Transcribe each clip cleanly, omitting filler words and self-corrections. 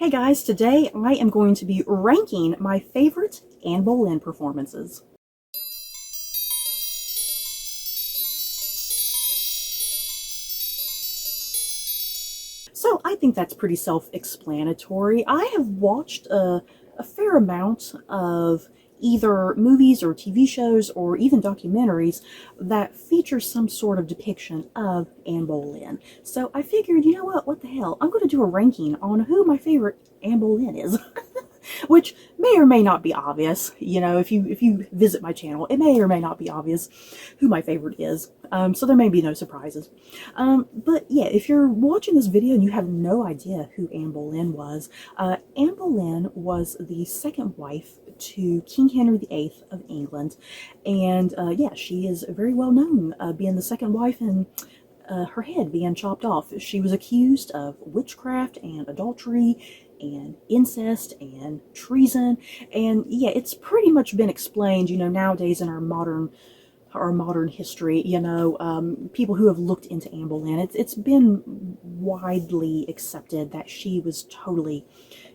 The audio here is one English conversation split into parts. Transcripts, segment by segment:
Hey guys, today I am going to be ranking my favorite Anne Boleyn performances. So I think that's pretty self-explanatory. I have watched a fair amount of either movies or TV shows or even documentaries that feature some sort of depiction of Anne Boleyn. So I figured, you know what the hell, I'm going to do a ranking on who my favorite Anne Boleyn is. Which may or may not be obvious. You know, if you visit my channel, it may or may not be obvious who my favorite is. So there may be no surprises. But yeah, if you're watching this video and you have no idea who Anne Boleyn was, Anne Boleyn was the second wife to King Henry VIII of England. And yeah, she is very well known being the second wife and her head being chopped off. She was accused of witchcraft and adultery and incest and treason, and yeah, it's pretty much been explained, you know, nowadays in our modern history, you know, people who have looked into Anne Boleyn, it's been widely accepted that she was totally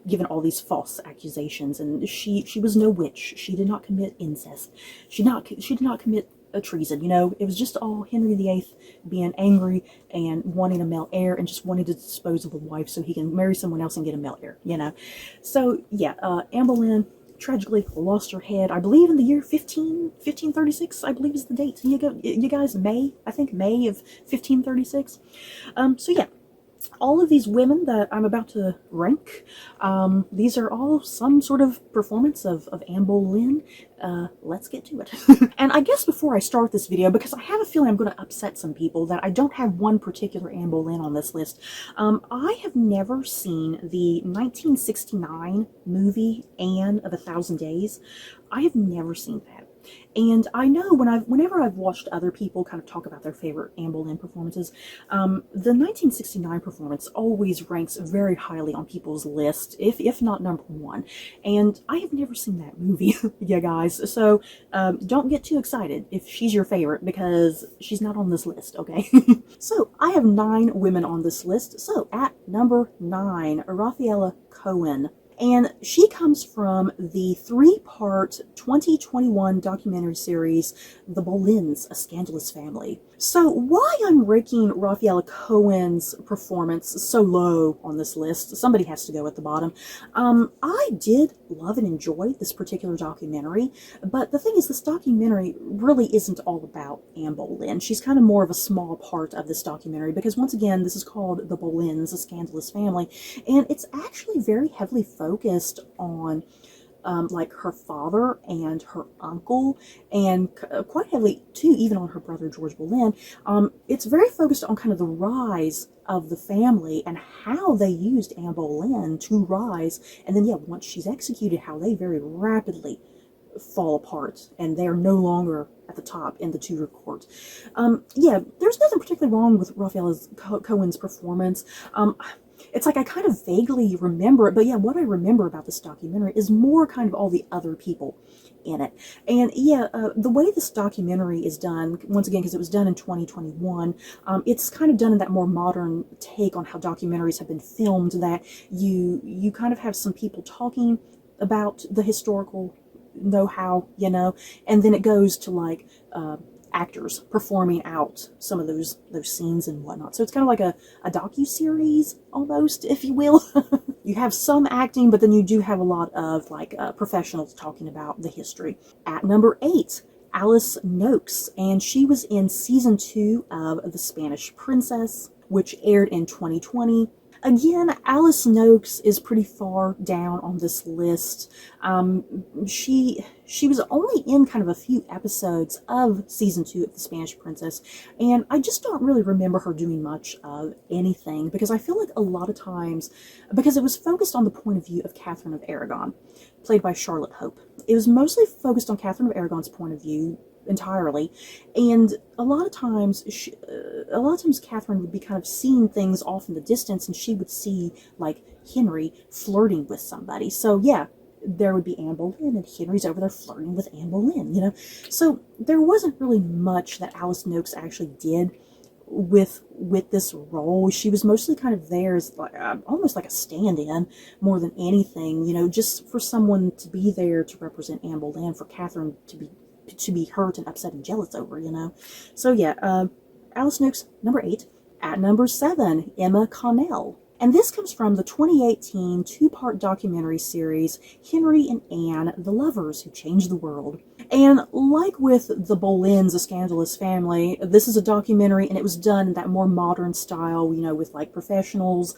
given all these false accusations, and she was no witch. She did not commit incest. She did not commit a treason. You know, it was just all Henry VIII being angry and wanting a male heir and just wanting to dispose of a wife so he can marry someone else and get a male heir, you know. So yeah, Anne Boleyn tragically lost her head, I believe in the year 1536, I believe is the date. You guys, I think May of 1536. So yeah, all of these women that I'm about to rank, these are all some sort of performance of Anne Boleyn. Let's get to it. And I guess before I start this video, because I have a feeling I'm going to upset some people that I don't have one particular Anne Boleyn on this list, I have never seen the 1969 movie Anne of a Thousand Days. I have never seen that. And I know whenever I've watched other people kind of talk about their favorite Anne Boleyn performances, the 1969 performance always ranks very highly on people's list, if not number one. And I have never seen that movie, yeah guys, so don't get too excited if she's your favorite, because she's not on this list, okay? So I have 9 women on this list. So at number 9, Raffaella Cohen. And she comes from the 3-part 2021 documentary series, The Boleyns, A Scandalous Family. So why I'm ranking Raffaella Cohen's performance so low on this list, somebody has to go at the bottom. I did love and enjoy this particular documentary, but the thing is, this documentary really isn't all about Anne Boleyn. She's kind of more of a small part of this documentary, because once again, this is called The Boleyns, A Scandalous Family, and it's actually very heavily focused on like her father and her uncle, and quite heavily too even on her brother George Boleyn. It's very focused on kind of the rise of the family and how they used Anne Boleyn to rise, and then yeah, once she's executed, how they very rapidly fall apart and they're no longer at the top in the Tudor court. Yeah, there's nothing particularly wrong with Raffaella Cohen's performance. It's like I kind of vaguely remember it, but yeah, what I remember about this documentary is more kind of all the other people in it. And yeah, the way this documentary is done, once again, because it was done in 2021, it's kind of done in that more modern take on how documentaries have been filmed, that you kind of have some people talking about the historical know-how, you know, and then it goes to like actors performing out some of those scenes and whatnot. So it's kind of like a docu-series almost, if you will. You have some acting, but then you do have a lot of like professionals talking about the history. At number 8, Alice Noakes, and she was in season 2 of The Spanish Princess, which aired in 2020. Again, Alice Noakes is pretty far down on this list. She was only in kind of a few episodes of season 2 of The Spanish Princess, and I just don't really remember her doing much of anything, because I feel like a lot of times, because it was focused on the point of view of Catherine of Aragon, played by Charlotte Hope. It was mostly focused on Catherine of Aragon's point of view entirely, and a lot of times Catherine would be kind of seeing things off in the distance, and she would see like Henry flirting with somebody. So yeah, there would be Anne Boleyn, and Henry's over there flirting with Anne Boleyn, you know. So there wasn't really much that Alice Noakes actually did with this role. She was mostly kind of there as like, almost like a stand-in more than anything, you know, just for someone to be there to represent Anne Boleyn, for Catherine to be hurt and upset and jealous over, you know. So yeah, Alice Nooks, number 8. At number 7, Emma Connell. And this comes from the 2018 two-part documentary series, Henry and Anne, the Lovers Who Changed the World. And like with the Boleyns, A Scandalous Family, this is a documentary, and it was done in that more modern style, you know, with like professionals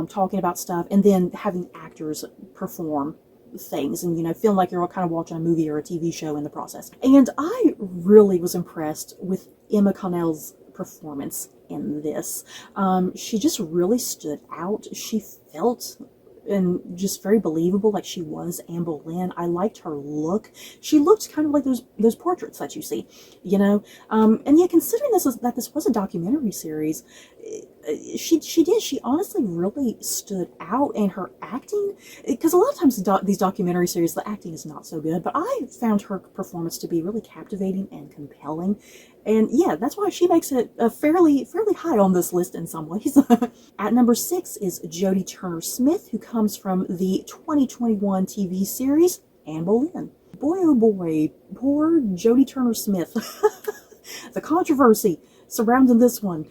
talking about stuff, and then having actors perform things and, you know, feeling like you're kind of watching a movie or a TV show in the process. And I really was impressed with Emma Connell's performance in this. She just really stood out. She felt and just very believable, like she was Anne Boleyn. I liked her look. She looked kind of like those portraits that you see, you know. And yet, considering that this was a documentary series, she honestly really stood out. In her acting, because a lot of times these documentary series, the acting is not so good, but I found her performance to be really captivating and compelling. And yeah, that's why she makes it fairly high on this list in some ways. At number 6 is Jodie Turner-Smith, who comes from the 2021 TV series Anne Boleyn. Boy, oh boy, poor Jodie Turner-Smith. The controversy surrounding this one.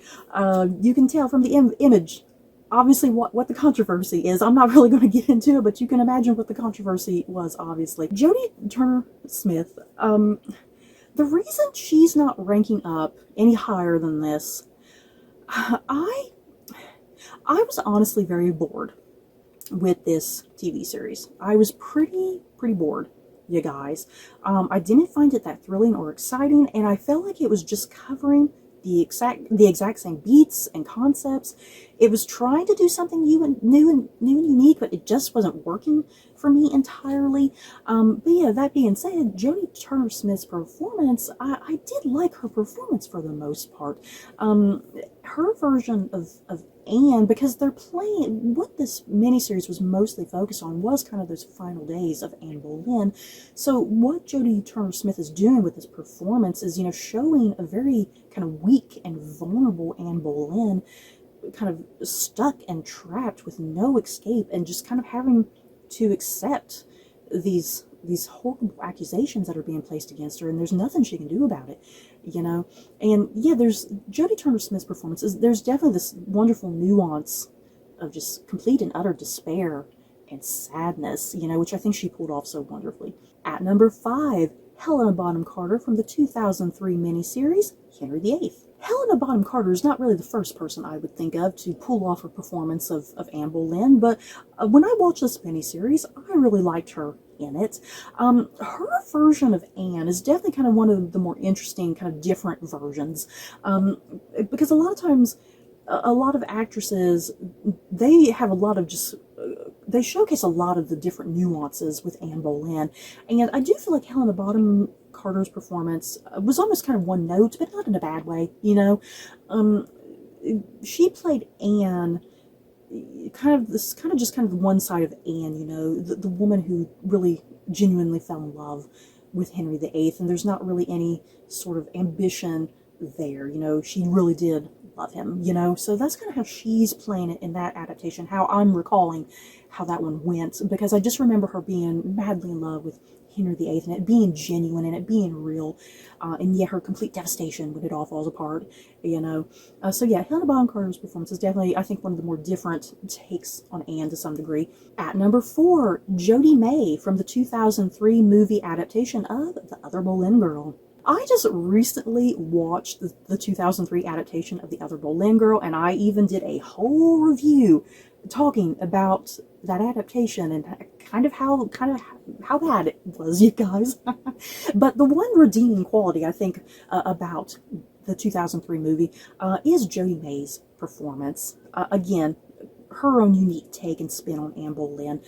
You can tell from the image, obviously, what the controversy is. I'm not really going to get into it, but you can imagine what the controversy was, obviously. Jodie Turner-Smith, the reason she's not ranking up any higher than this, I was honestly very bored with this TV series. I was pretty bored, you guys. I didn't find it that thrilling or exciting, and I felt like it was just covering the exact same beats and concepts. It was trying to do something new and unique, but it just wasn't working for me entirely. But yeah, that being said, Jodie Turner-Smith's performance, I did like her performance for the most part. Her version of Anne, because they're playing, what this miniseries was mostly focused on was kind of those final days of Anne Boleyn. So what Jodie Turner-Smith is doing with this performance is, you know, showing a very kind of weak and vulnerable Anne Boleyn, kind of stuck and trapped with no escape, and just kind of having to accept these horrible accusations that are being placed against her, and there's nothing she can do about it, you know. And yeah, there's Jodie Turner-Smith's performances. There's definitely this wonderful nuance of just complete and utter despair and sadness, you know, which I think she pulled off so wonderfully. At number 5, Helena Bonham Carter from the 2003 miniseries Henry VIII. Helena Bonham Carter is not really the first person I would think of to pull off a performance of Anne Boleyn, but when I watched this miniseries, I really liked her in it. Her version of Anne is definitely kind of one of the more interesting, kind of different versions, because a lot of times, a lot of actresses, they have a lot of just, they showcase a lot of the different nuances with Anne Boleyn, and I do feel like Helena Bonham Carter's performance was almost kind of one note, but not in a bad way, you know. She played Anne, kind of one side of Anne, you know, the woman who really genuinely fell in love with Henry VIII, and there's not really any sort of ambition there, you know. She really did love him, you know. So that's kind of how she's playing it in that adaptation, how I'm recalling how that one went, because I just remember her being madly in love with Henry VIII, and it being genuine and it being real, and yet her complete devastation when it all falls apart, you know. So yeah, Helena Bonham Carter's performance is definitely, I think, one of the more different takes on Anne to some degree. At number 4, Jodie May from the 2003 movie adaptation of The Other Boleyn Girl. I just recently watched the 2003 adaptation of The Other Boleyn Girl, and I even did a whole review talking about that adaptation and kind of how bad it was, you guys. But the one redeeming quality, I think, about the 2003 movie is Jodie May's performance. Again, her own unique take and spin on Anne Boleyn.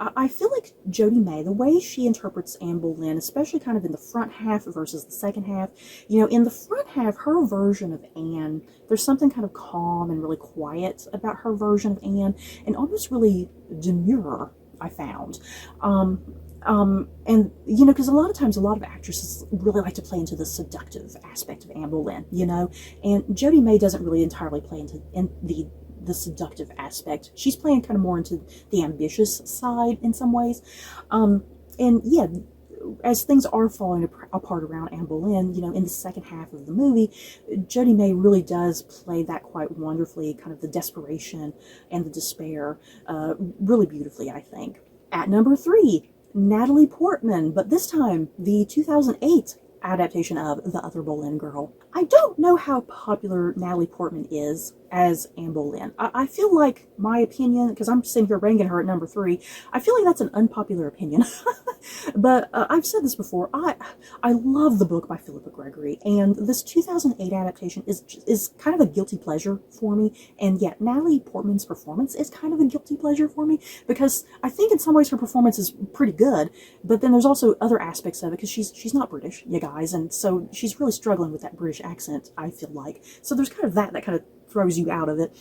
I feel like Jodie May, the way she interprets Anne Boleyn, especially kind of in the front half versus the second half, you know, in the front half, her version of Anne, there's something kind of calm and really quiet about her version of Anne, and almost really demure, I found. And, you know, because a lot of times, a lot of actresses really like to play into the seductive aspect of Anne Boleyn, you know, and Jodie May doesn't really entirely play into the seductive aspect. She's playing kind of more into the ambitious side in some ways. And yeah, as things are falling apart around Anne Boleyn, you know, in the second half of the movie, Jodie May really does play that quite wonderfully, kind of the desperation and the despair, really beautifully, I think. At number 3, Natalie Portman, but this time the 2008 adaptation of The Other Boleyn Girl. I don't know how popular Natalie Portman is as Anne Boleyn. I feel like my opinion, because I'm sitting here ranking her at number 3, I feel like that's an unpopular opinion. But I've said this before, I love the book by Philippa Gregory, and this 2008 adaptation is kind of a guilty pleasure for me, and yet Natalie Portman's performance is kind of a guilty pleasure for me, because I think in some ways her performance is pretty good, but then there's also other aspects of it, because she's not British, you guys, and so she's really struggling with that British accent, I feel like. So there's kind of that kind of throws you out of it.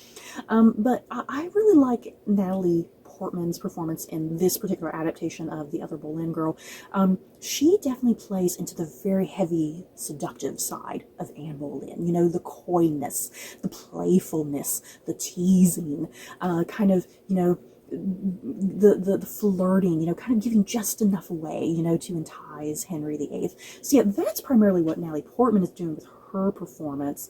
But I really like Natalie Portman's performance in this particular adaptation of The Other Boleyn Girl. She definitely plays into the very heavy seductive side of Anne Boleyn. You know, the coyness, the playfulness, the teasing, kind of, you know, the flirting, you know, kind of giving just enough away, you know, to entice Henry VIII. So yeah, that's primarily what Natalie Portman is doing with her performance.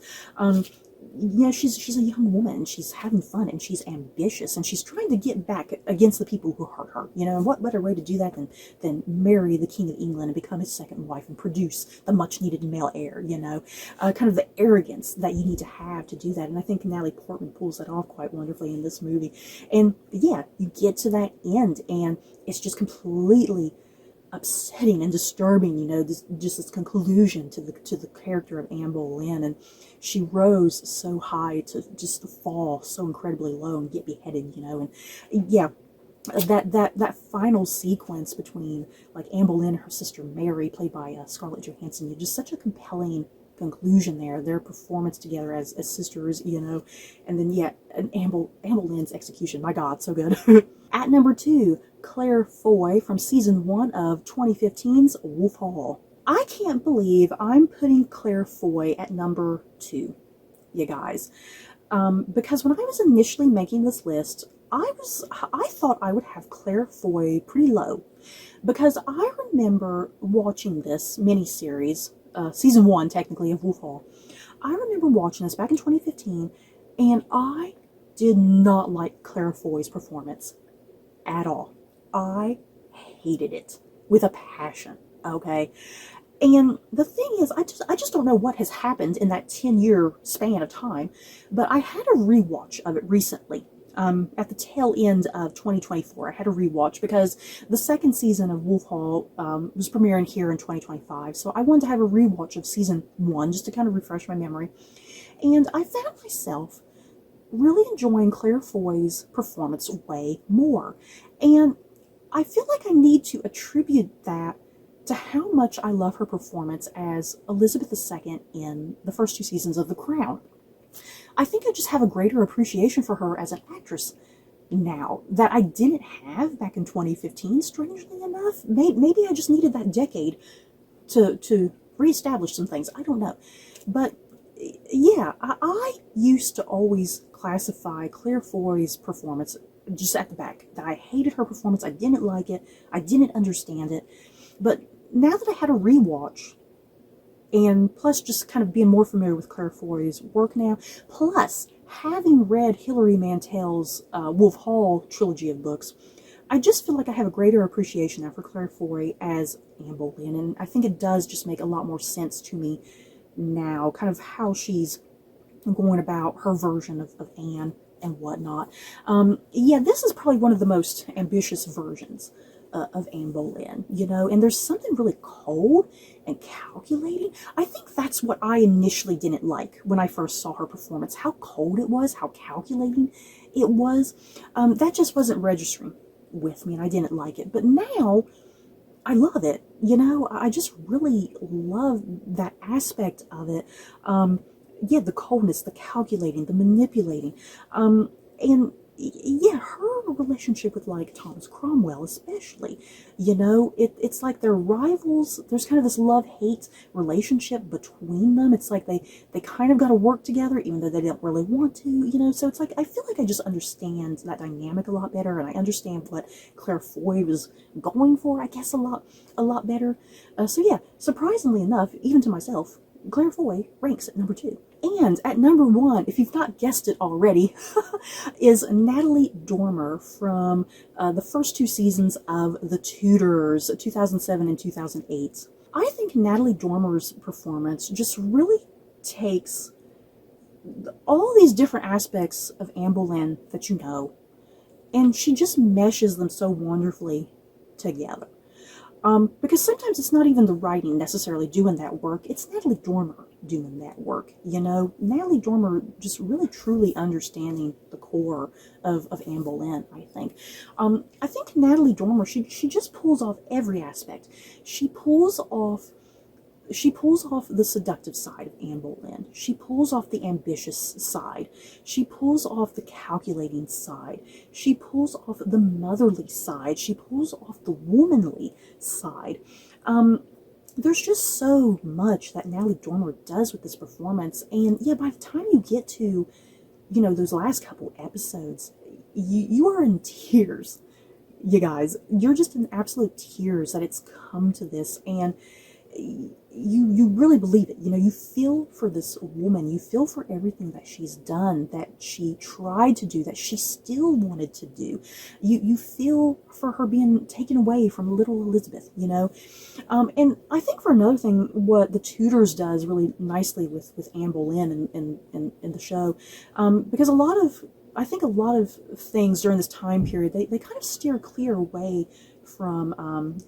Yeah, she's a young woman, she's having fun, and she's ambitious, and she's trying to get back against the people who hurt her, you know, and what better way to do that than marry the King of England and become his second wife and produce the much needed male heir, you know, kind of the arrogance that you need to have to do that, and I think Natalie Portman pulls that off quite wonderfully in this movie. And yeah, you get to that end, and it's just completely upsetting and disturbing, you know, this conclusion to the character of Anne Boleyn, and she rose so high to just fall so incredibly low and get beheaded, you know. And yeah, that final sequence between like Anne Boleyn and her sister Mary, played by Scarlett Johansson, just such a compelling conclusion there, their performance together as sisters, you know. And then yeah, Anne Boleyn's execution, my god, so good. At number 2, Claire Foy from season 1 of 2015's Wolf Hall. I can't believe I'm putting Claire Foy at number 2, you guys, because when I was initially making this list, I thought I would have Claire Foy pretty low, because I remember watching this miniseries, season 1 technically of Wolf Hall. I remember watching this back in 2015, and I did not like Claire Foy's performance at all. I hated it with a passion, okay? And the thing is, I just don't know what has happened in that 10-year span of time, but I had a rewatch of it recently. At the tail end of 2024, I had a rewatch because the second season of Wolf Hall was premiering here in 2025, so I wanted to have a rewatch of season 1 just to kind of refresh my memory. And I found myself really enjoying Claire Foy's performance way more. And I feel like I need to attribute that to how much I love her performance as Elizabeth II in the first 2 seasons of The Crown. I think I just have a greater appreciation for her as an actress now that I didn't have back in 2015, strangely enough. Maybe I just needed that decade to reestablish some things. I don't know. But yeah, I used to always classify Claire Foy's performance just at the back, that I hated her performance, I didn't like it, I didn't understand it. But now that I had a rewatch, and plus just kind of being more familiar with Claire Foy's work now, plus having read Hilary Mantel's Wolf Hall trilogy of books, I just feel like I have a greater appreciation now for Claire Foy as Anne Boleyn, and I think it does just make a lot more sense to me now, kind of how she's going about her version of Anne and whatnot. Yeah, this is probably one of the most ambitious versions of Anne Boleyn, you know, and there's something really cold and calculating. I think that's what I initially didn't like when I first saw her performance, how cold it was, how calculating it was. That just wasn't registering with me, and I didn't like it. But now, I love it, you know, I just really love that aspect of it. Yeah, the coldness, the calculating, the manipulating, and yeah, her relationship with, like, Thomas Cromwell especially, you know, it's like they're rivals. There's kind of this love-hate relationship between them. It's like they kind of got to work together even though they don't really want to, you know. So it's like I feel like I just understand that dynamic a lot better, and I understand what Claire Foy was going for, I guess, a lot better. So yeah, surprisingly enough, even to myself, Claire Foy ranks at number 2. And at number 1, if you've not guessed it already, is Natalie Dormer from the first 2 seasons of The Tudors, 2007 and 2008. I think Natalie Dormer's performance just really takes all these different aspects of Anne Boleyn that you know, and she just meshes them so wonderfully together. Because sometimes it's not even the writing necessarily doing that work, it's Natalie Dormer doing that work, you know? Natalie Dormer just really truly understanding the core of Anne Boleyn, I think. I think Natalie Dormer, she just pulls off every aspect. She pulls off the seductive side of Anne Boleyn. She pulls off the ambitious side. She pulls off the calculating side. She pulls off the motherly side. She pulls off the womanly side. There's just so much that Natalie Dormer does with this performance. And yeah, by the time you get to, you know, those last couple episodes, you are in tears. You guys, you're just in absolute tears that it's come to this. And you really believe it. You know, you feel for this woman. You feel for everything that she's done, that she tried to do, that she still wanted to do. You feel for her being taken away from little Elizabeth, you know. And I think for another thing, what The Tudors does really nicely with Anne Boleyn in the show, because I think a lot of things during this time period, they kind of steer clear away from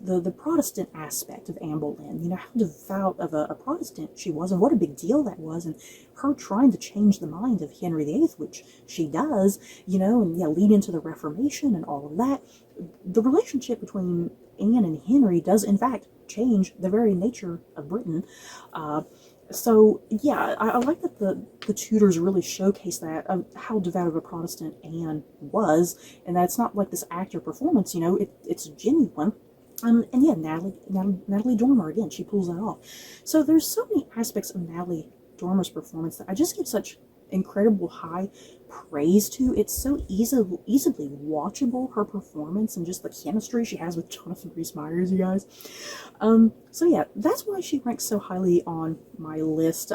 the Protestant aspect of Anne Boleyn. You know, how devout of a Protestant she was, and what a big deal that was, and her trying to change the mind of Henry VIII, which she does, you know, and yeah, lead into the Reformation and all of that. The relationship between Anne and Henry does, in fact, change the very nature of Britain. So yeah, I like that the Tudors really showcase that, how devout of a Protestant Anne was, and that it's not like this actor performance, you know, it's genuine. And yeah, Natalie Dormer, again, she pulls that off. So there's so many aspects of Natalie Dormer's performance that I just give such incredible high praise to. It's so easily watchable, her performance, and just the chemistry she has with Jonathan Rhys-Meyers, you guys. So yeah, that's why she ranks so highly on my list.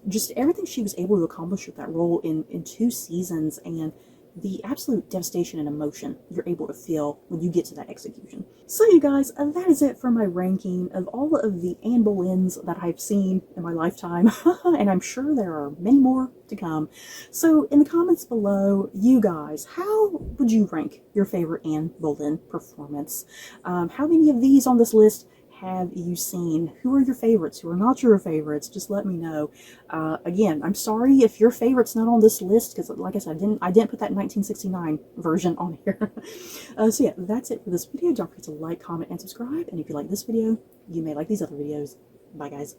Just everything she was able to accomplish with that role in 2 seasons, and the absolute devastation and emotion you're able to feel when you get to that execution. So you guys, that is it for my ranking of all of the Anne Boleyns that I've seen in my lifetime, and I'm sure there are many more to come. So in the comments below, you guys, how would you rank your favorite Anne Boleyn performance? How many of these on this list have you seen? Who are your favorites? Who are not your favorites? Just let me know. Again, I'm sorry if your favorite's not on this list, because like I said, I didn't put that 1969 version on here. So yeah, that's it for this video. Don't forget to like, comment, and subscribe. And if you like this video, you may like these other videos. Bye, guys.